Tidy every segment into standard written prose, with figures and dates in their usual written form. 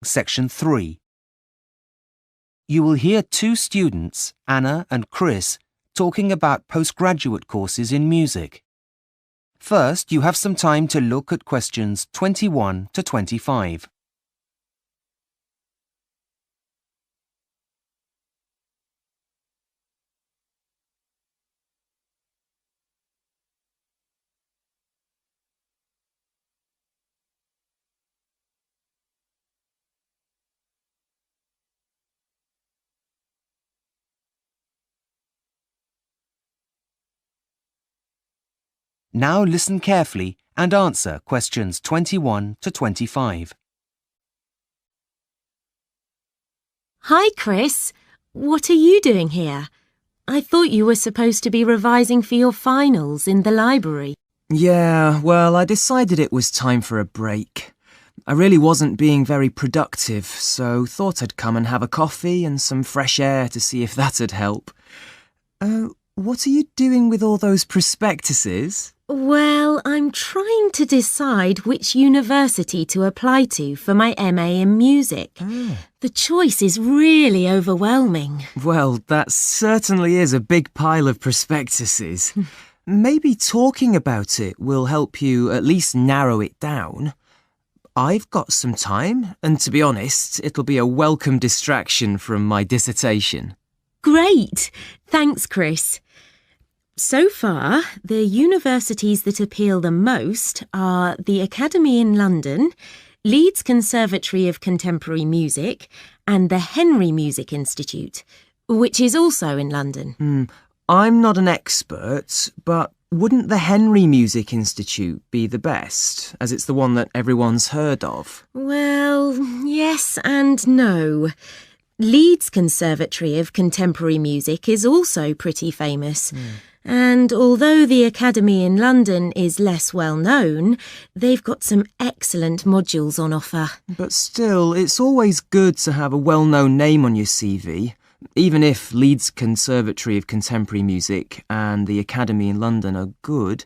Section 3. You will hear two students, Anna and Chris, talking about postgraduate courses in music. First, you have some time to look at questions 21 to 25. Now listen carefully and answer questions 21 to 25. Hi, Chris. What are you doing here? I thought you were supposed to be revising for your finals in the library. Yeah, well, I decided it was time for a break. I really wasn't being very productive, so thought I'd come and have a coffee and some fresh air to see if that'd help. What are you doing with all those prospectuses? Well, I'm trying to decide which university to apply to for my MA in music. The choice is really overwhelming. Well, that certainly is a big pile of prospectuses. Maybe talking about it will help you at least narrow it down. I've got some time, and to be honest, it'll be a welcome distraction from my dissertation. Great! Thanks, Chris. So far, the universities that appeal the most are the Academy in London, Leeds Conservatory of Contemporary Music, and the Henry Music Institute, which is also in London. I'm not an expert, but wouldn't the Henry Music Institute be the best, as it's the one that everyone's heard of? Well, yes and no. Leeds Conservatory of Contemporary Music is also pretty famous. And although the Academy in London is less well known, they've got some excellent modules on offer. But still, it's always good to have a well-known name on your CV, even if Leeds Conservatory of Contemporary Music and the Academy in London are good.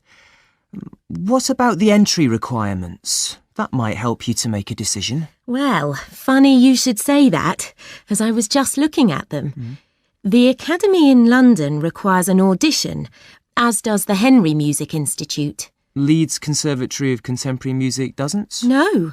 What about the entry requirements? That might help you to make a decision. Well, funny you should say that, as I was just looking at them. The Academy in London requires an audition, as does the Henry Music Institute. Leeds Conservatory of Contemporary Music doesn't? No,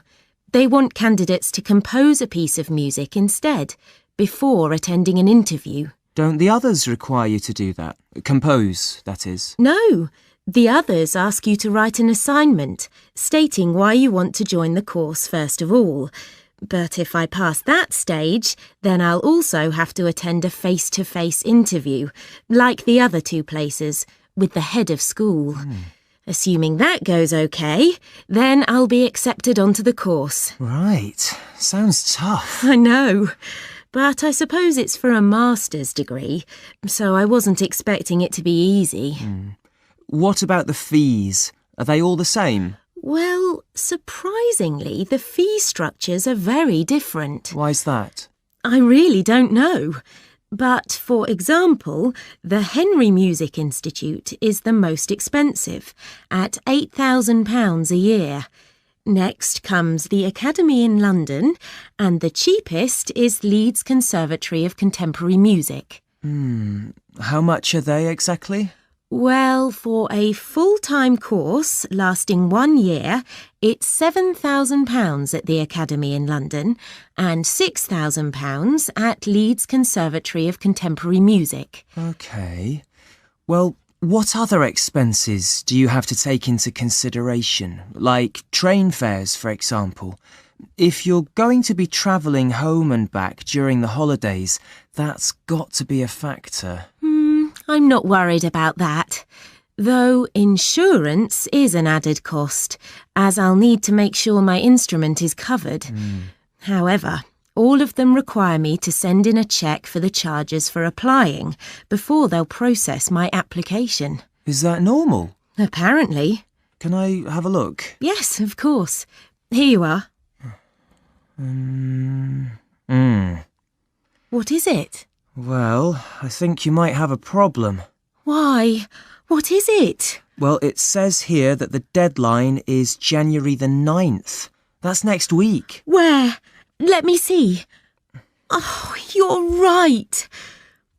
they want candidates to compose a piece of music instead, before attending an interview. Don't the others require you to do that? Compose, that is. No, the others ask you to write an assignment, stating why you want to join the course first of all. But if I pass that stage, then I'll also have to attend a face-to-face interview, like the other two places, with the head of school. Assuming that goes okay, then I'll be accepted onto the course. Right. Sounds tough. I know, but I suppose it's for a master's degree, so I wasn't expecting it to be easy. What about the fees? Are they all the same? Well, surprisingly, the fee structures are very different. Why's that? I really don't know. But, for example, the Henry Music Institute is the most expensive, at £8,000 a year. Next comes the Academy in London, and the cheapest is Leeds Conservatory of Contemporary Music. How much are they exactly? Well, for a full-time course lasting 1 year, it's £7,000 at the Academy in London and £6,000 at Leeds Conservatory of Contemporary Music. OK. Well, what other expenses do you have to take into consideration? Like train fares, for example. If you're going to be travelling home and back during the holidays, that's got to be a factor. I'm not worried about that. Though insurance is an added cost, as I'll need to make sure my instrument is covered. However, all of them require me to send in a cheque for the charges for applying before they'll process my application. Is that normal? Apparently. Can I have a look? Yes, of course. Here you are. What is it? Well, I think you might have a problem. Why? What is it? Well, it says here that the deadline is January the 9th. That's next week. Where? let me see. Oh, you're right.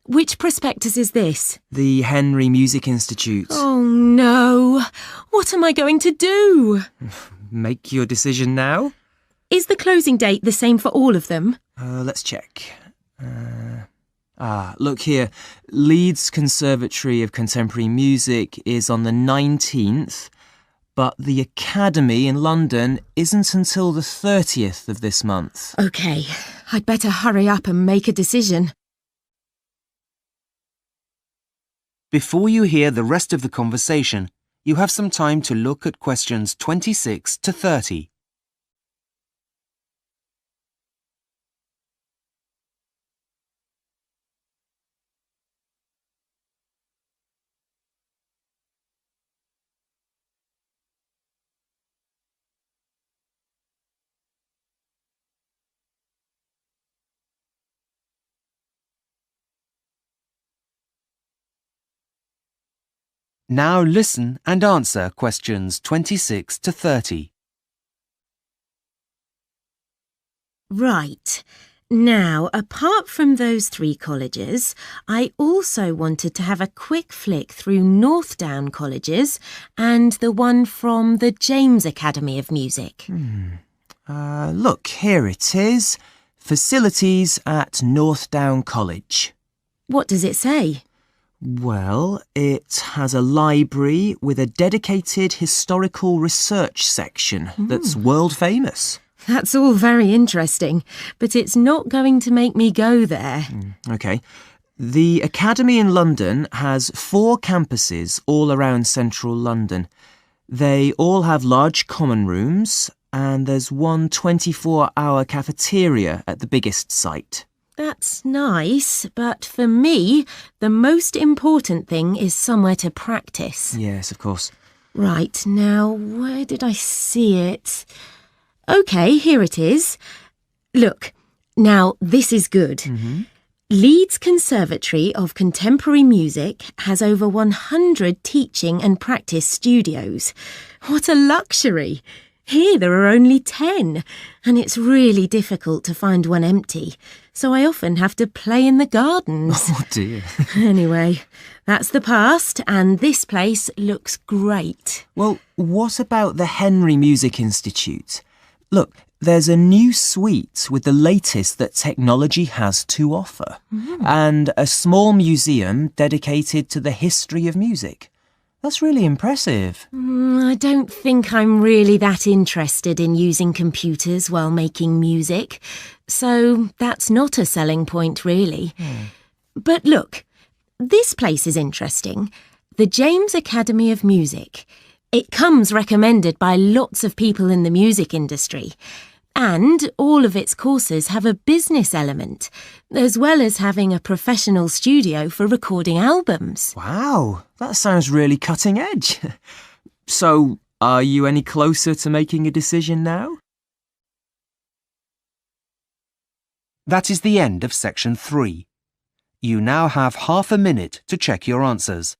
Which prospectus is this? The Henry Music Institute. Oh, no. What am I going to do? Make your decision now. Is the closing date the same for all of them? Let's check. Look here. Leeds Conservatory of Contemporary Music is on the 19th, but the Academy in London isn't until the 30th of this month. OK, I'd better hurry up and make a decision. Before you hear the rest of the conversation, you have some time to look at questions 26 to 30. Now listen and answer questions 26 to 30. Right. Now, apart from those three colleges, I also wanted to have a quick flick through Northdown colleges and the one from the James Academy of Music. Look, here it is. Facilities at Northdown College. What does it say? Well, it has a library with a dedicated historical research section that's world famous. That's all very interesting, but it's not going to make me go there. OK. The Academy in London has 4 campuses all around central London. They all have large common rooms, and there's one 24-hour cafeteria at the biggest site. That's nice, but for me, the most important thing is somewhere to practice. Yes, of course. Right, now, where did I see it? OK, here it is. Look, now this is good. Leeds Conservatory of Contemporary Music has over 100 teaching and practice studios. What a luxury! Here there are only 10, and it's really difficult to find one empty, so I often have to play in the gardens. Oh dear. Anyway, that's the past, and this place looks great. Well, what about the Henry Music Institute? Look, there's a new suite with the latest that technology has to offer, and a small museum dedicated to the history of music. That's really impressive. I don't think I'm really that interested in using computers while making music, so that's not a selling point, really. But look, this place is interesting. The James Academy of Music. It comes recommended by lots of people in the music industry. And all of its courses have a business element, as well as having a professional studio for recording albums. Wow, that sounds really cutting edge. So, are you any closer to making a decision now? That is the end of section 3. You now have half a minute to check your answers.